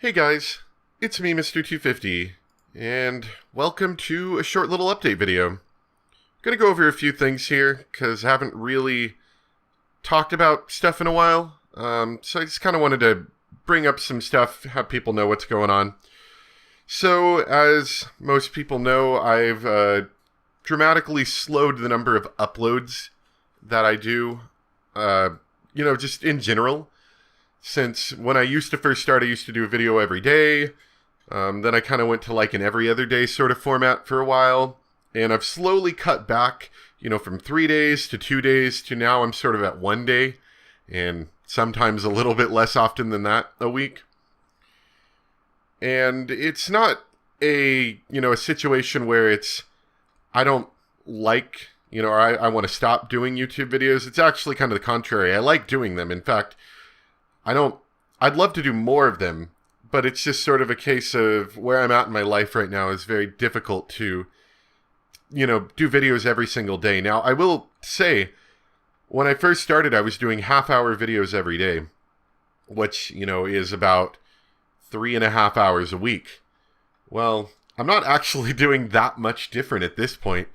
Hey guys, it's me, Mr. 250, and welcome to a short little update video. I'm gonna go over a few things here, because I haven't really talked about stuff in a while, so I just kind of wanted to bring up some stuff, have people know what's going on. So, as most people know, I've dramatically slowed the number of uploads that I do, just in general. Since when I used to first start, I used to do a video every day. Then I kind of went to like an every other day sort of format for a while. And I've slowly cut back, from 3 days to 2 days to now I'm sort of at 1 day. And sometimes a little bit less often than that a week. And it's not a situation where I don't like, or I want to stop doing YouTube videos. It's actually kind of the contrary. I like doing them. In fact, I'd love to do more of them, but it's just sort of a case of where I'm at in my life right now is very difficult to, do videos every single day. Now, I will say, when I first started, I was doing half-hour videos every day, which, is about 3.5 hours a week. Well, I'm not actually doing that much different at this point.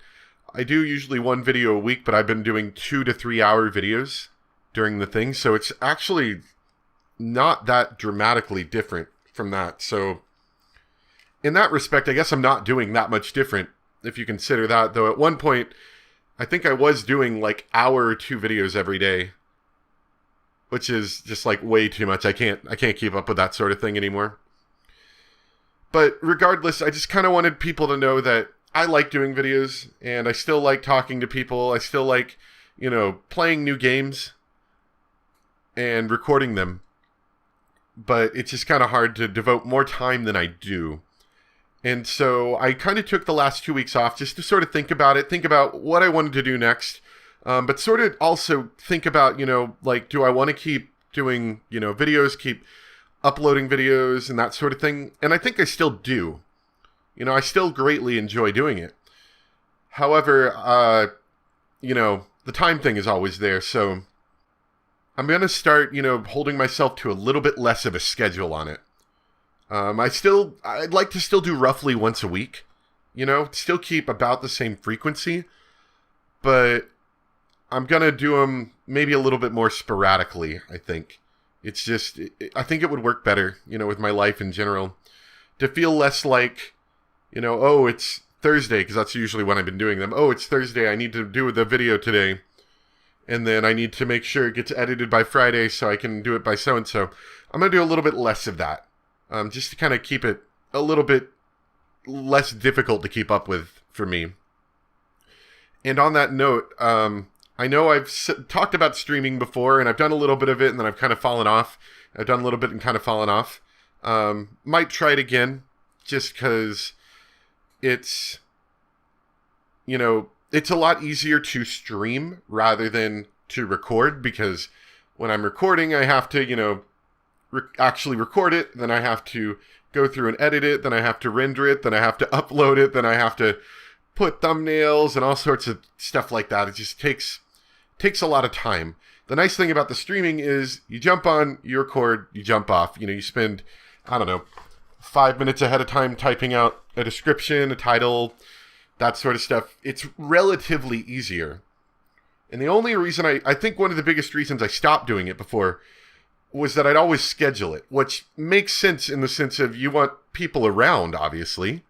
I do usually one video a week, but I've been doing 2 to 3 hour videos during the thing, so it's actually not that dramatically different from that. So in that respect, I guess I'm not doing that much different if you consider that. Though at one point, I think I was doing like hour or two videos every day, which is just like way too much. I can't keep up with that sort of thing anymore. But regardless, I just kind of wanted people to know that I like doing videos and I still like talking to people. I still like, playing new games and recording them. But it's just kind of hard to devote more time than I do. And so I kind of took the last 2 weeks off just to sort of think about what I wanted to do next. But sort of also think about, do I want to keep doing, videos, keep uploading videos and that sort of thing? And I think I still do. I still greatly enjoy doing it. However, the time thing is always there, so I'm going to start, holding myself to a little bit less of a schedule on it. I'd like to still do roughly once a week, still keep about the same frequency, but I'm going to do them maybe a little bit more sporadically, I think. It's just, I think it would work better, with my life in general, to feel less like, oh, it's Thursday, because that's usually when I've been doing them. Oh, it's Thursday, I need to do the video today. And then I need to make sure it gets edited by Friday so I can do it by so-and-so. I'm going to do a little bit less of that. Just to kind of keep it a little bit less difficult to keep up with for me. And on that note, I know I've talked about streaming before, and I've done a little bit of it, and then I've kind of fallen off. I've done a little bit and kind of fallen off. Might try it again, just because it's, it's a lot easier to stream rather than to record, because when I'm recording, I have to, actually record it, then I have to go through and edit it, then I have to render it, then I have to upload it, then I have to put thumbnails and all sorts of stuff like that. It just takes a lot of time. The nice thing about the streaming is you jump on, you record, you jump off. You spend, 5 minutes ahead of time typing out a description, a title, that sort of stuff. It's relatively easier. And the only reason I think one of the biggest reasons I stopped doing it before was that I'd always schedule it, which makes sense in the sense of you want people around, obviously.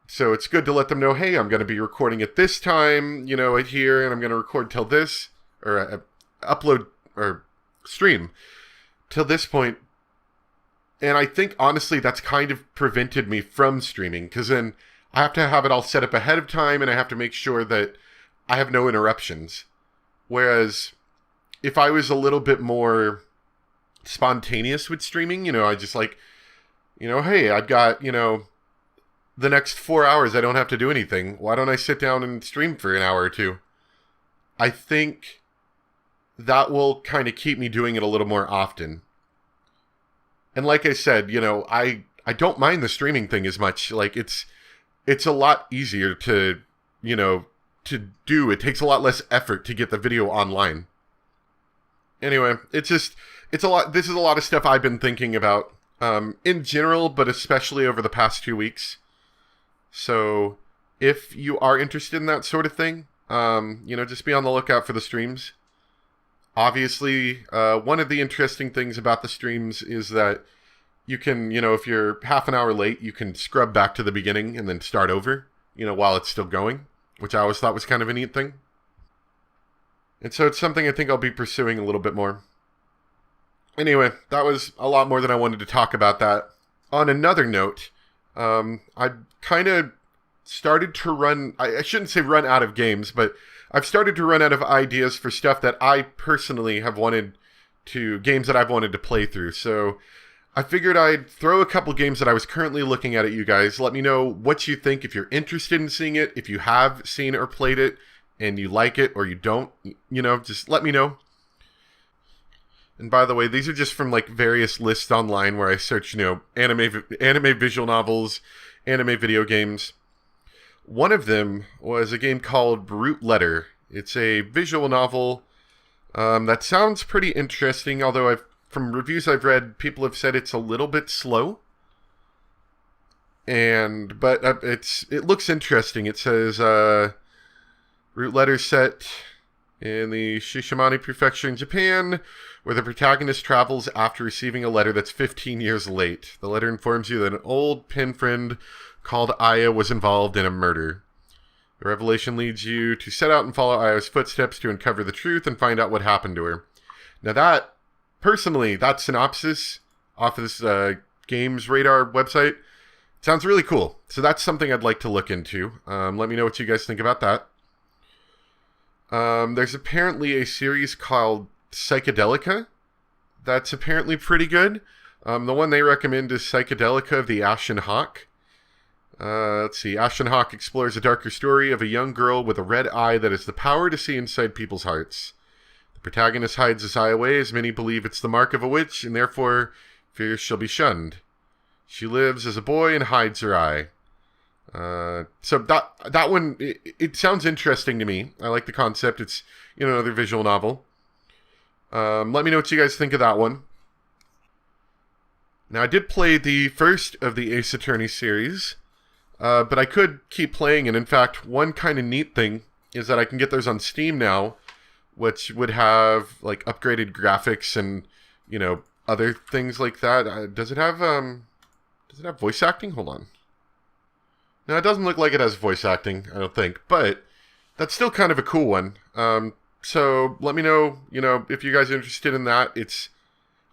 So it's good to let them know, hey, I'm going to be recording at this time, at here, and I'm going to record till this, or upload, or stream till this point. And I think, honestly, that's kind of prevented me from streaming, because then I have to have it all set up ahead of time, and I have to make sure that I have no interruptions. Whereas if I was a little bit more spontaneous with streaming, I just like, hey, I've got, the next 4 hours I don't have to do anything. Why don't I sit down and stream for an hour or two? I think that will kind of keep me doing it a little more often. And like I said, I don't mind the streaming thing as much. Like, it's a lot easier to, to do. It takes a lot less effort to get the video online. Anyway, it's a lot. This is a lot of stuff I've been thinking about in general, but especially over the past 2 weeks. So if you are interested in that sort of thing, just be on the lookout for the streams. Obviously, one of the interesting things about the streams is that you can, if you're half an hour late, you can scrub back to the beginning and then start over, while it's still going, which I always thought was kind of a neat thing. And so it's something I think I'll be pursuing a little bit more. Anyway, that was a lot more than I wanted to talk about that. On another note, I kind of started to run, I shouldn't say run out of games, but I've started to run out of ideas for stuff that I personally have games that I've wanted to play through. So I figured I'd throw a couple games that I was currently looking at you guys. Let me know what you think, if you're interested in seeing it, if you have seen or played it, and you like it or you don't, just let me know. And by the way, these are just from like various lists online where I search, anime visual novels, anime video games. One of them was a game called Brute Letter. It's a visual novel that sounds pretty interesting, although from reviews I've read, people have said it's a little bit slow. But it looks interesting. It says Brute Letter set in the Shishimane Prefecture in Japan, where the protagonist travels after receiving a letter that's 15 years late. The letter informs you that an old pen friend called Aya was involved in a murder. The revelation leads you to set out and follow Aya's footsteps to uncover the truth and find out what happened to her. Now that synopsis off of this Games Radar website sounds really cool. So that's something I'd like to look into. Let me know what you guys think about that. There's apparently a series called Psychedelica that's apparently pretty good. The one they recommend is Psychedelica of the Ashen Hawk. Let's see. Ashen Hawk explores a darker story of a young girl with a red eye that has the power to see inside people's hearts. The protagonist hides his eye away as many believe it's the mark of a witch and therefore fears she'll be shunned. She lives as a boy and hides her eye. So that one, it sounds interesting to me. I like the concept. It's, another visual novel. Let me know what you guys think of that one. Now, I did play the first of the Ace Attorney series, but I could keep playing, and in fact, one kind of neat thing is that I can get those on Steam now, which would have, like, upgraded graphics and, other things like that. Does it have voice acting? Hold on. No, it doesn't look like it has voice acting, I don't think, but that's still kind of a cool one. So let me know, if you guys are interested in that.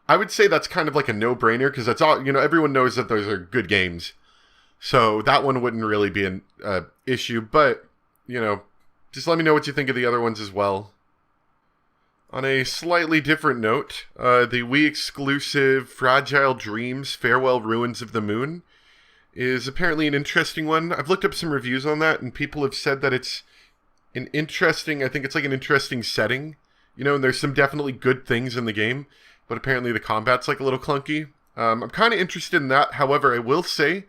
I would say that's kind of like a no-brainer, because that's all, everyone knows that those are good games. So that one wouldn't really be an issue, but, just let me know what you think of the other ones as well. On a slightly different note, the Wii exclusive Fragile Dreams Farewell Ruins of the Moon is apparently an interesting one. I've looked up some reviews on that, and people have said that it's I think it's like an interesting setting, and there's some definitely good things in the game, but apparently the combat's like a little clunky. I'm kind of interested in that. However, I will say,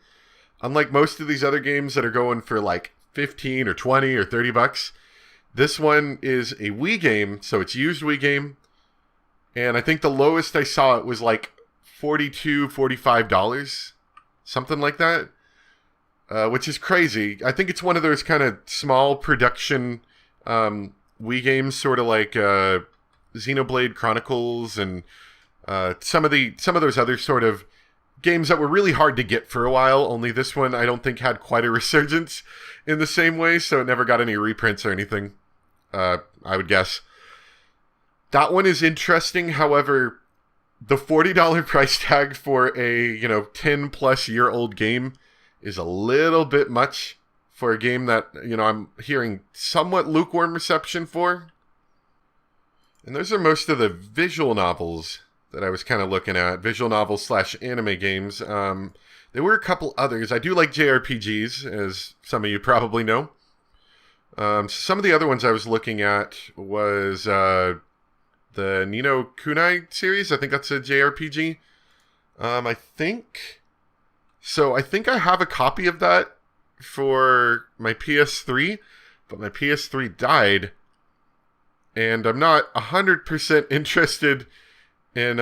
unlike most of these other games that are going for like 15 or 20 or 30 bucks, this one is a Wii game, so it's used Wii game, and I think the lowest I saw it was like $42, $45. Something like that, which is crazy. I think it's one of those kind of small production Wii games, sort of like Xenoblade Chronicles and some of those other sort of games that were really hard to get for a while. Only this one, I don't think, had quite a resurgence in the same way, so it never got any reprints or anything, I would guess. That one is interesting, however, the $40 price tag for a, 10-plus year old game is a little bit much for a game that, I'm hearing somewhat lukewarm reception for. And those are most of the visual novels that I was kind of looking at, visual novels / anime games. There were a couple others. I do like JRPGs, as some of you probably know. Some of the other ones I was looking at was the Ni no Kunai series. I think that's a JRPG. I think I have a copy of that for my PS3, but my PS3 died, and I'm not 100% interested in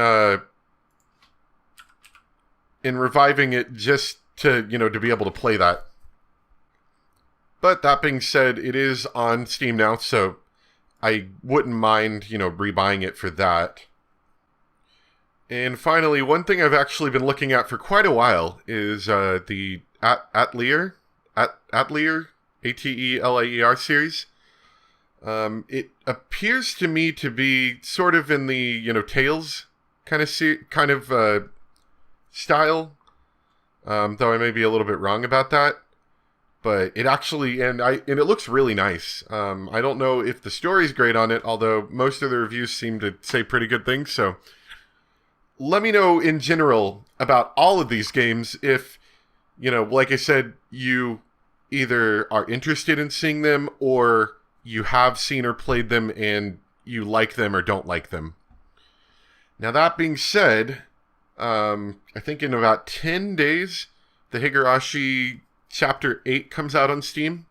in reviving it just to, to be able to play that. But that being said, it is on Steam now, so I wouldn't mind, rebuying it for that. And finally, one thing I've actually been looking at for quite a while is the Atelier, Atelier series. It appears to me to be sort of in the, Tales kind of style, though I may be a little bit wrong about that. But it actually, and it looks really nice. I don't know if the story's great on it, although most of the reviews seem to say pretty good things, so let me know in general about all of these games if, like I said, you either are interested in seeing them or you have seen or played them and you like them or don't like them. Now, that being said, I think in about 10 days, the Higurashi Chapter 8 comes out on Steam,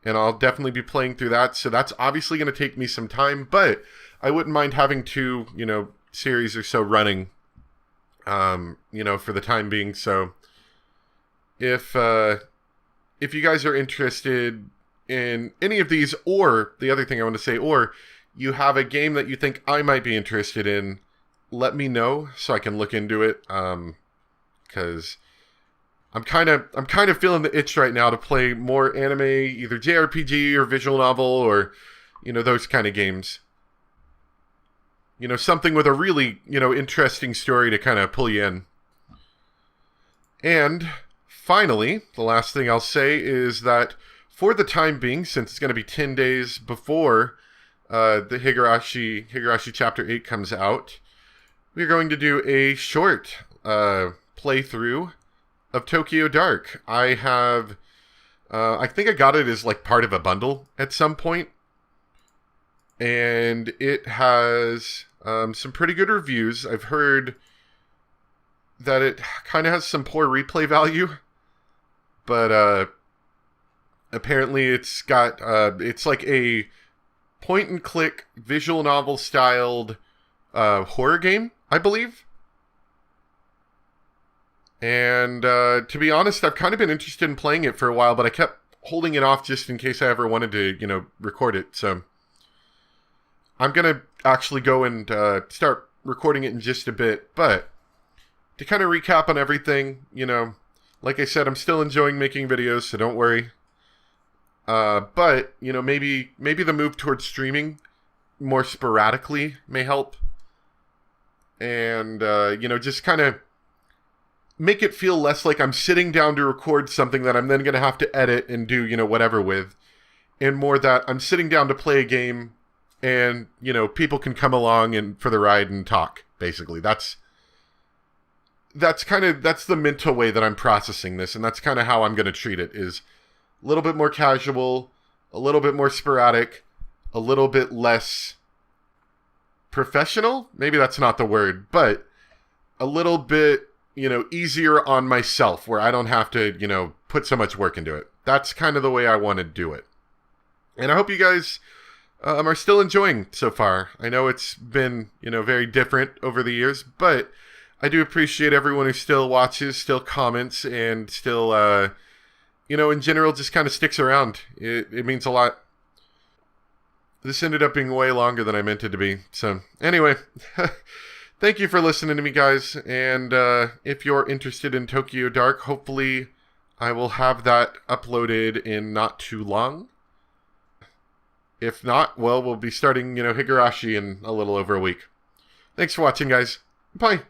and I'll definitely be playing through that, so that's obviously going to take me some time, but I wouldn't mind having 2, series or so running, for the time being. So if you guys are interested in any of these, or the other thing I want to say, or you have a game that you think I might be interested in, let me know so I can look into it, because I'm kind of feeling the itch right now to play more anime, either JRPG or visual novel or, those kind of games. Something with a really, interesting story to kind of pull you in. And finally, the last thing I'll say is that for the time being, since it's going to be 10 days before the Higurashi Chapter 8 comes out, we're going to do a short playthrough of Tokyo Dark. I have, I think I got it as like part of a bundle at some point, and it has some pretty good reviews. I've heard that it kind of has some poor replay value, but apparently it's got, it's like a point and click visual novel styled horror game, I believe. And to be honest, I've kind of been interested in playing it for a while, but I kept holding it off just in case I ever wanted to, record it. So I'm going to actually go and start recording it in just a bit. But to kind of recap on everything, like I said, I'm still enjoying making videos, so don't worry. But, maybe the move towards streaming more sporadically may help. And, just kind of make it feel less like I'm sitting down to record something that I'm then going to have to edit and do, whatever with. And more that I'm sitting down to play a game and, people can come along and for the ride and talk, basically. That's the mental way that I'm processing this. And that's kind of how I'm going to treat it, is a little bit more casual, a little bit more sporadic, a little bit less professional. Maybe that's not the word, but a little bit, easier on myself, where I don't have to, put so much work into it. That's kind of the way I want to do it. And I hope you guys are still enjoying so far. I know it's been, very different over the years, but I do appreciate everyone who still watches, still comments, and still, in general, just kind of sticks around. It means a lot. This ended up being way longer than I meant it to be. So, anyway, thank you for listening to me, guys. And if you're interested in Tokyo Dark, hopefully I will have that uploaded in not too long. If not, well, we'll be starting, Higurashi in a little over a week. Thanks for watching, guys. Bye.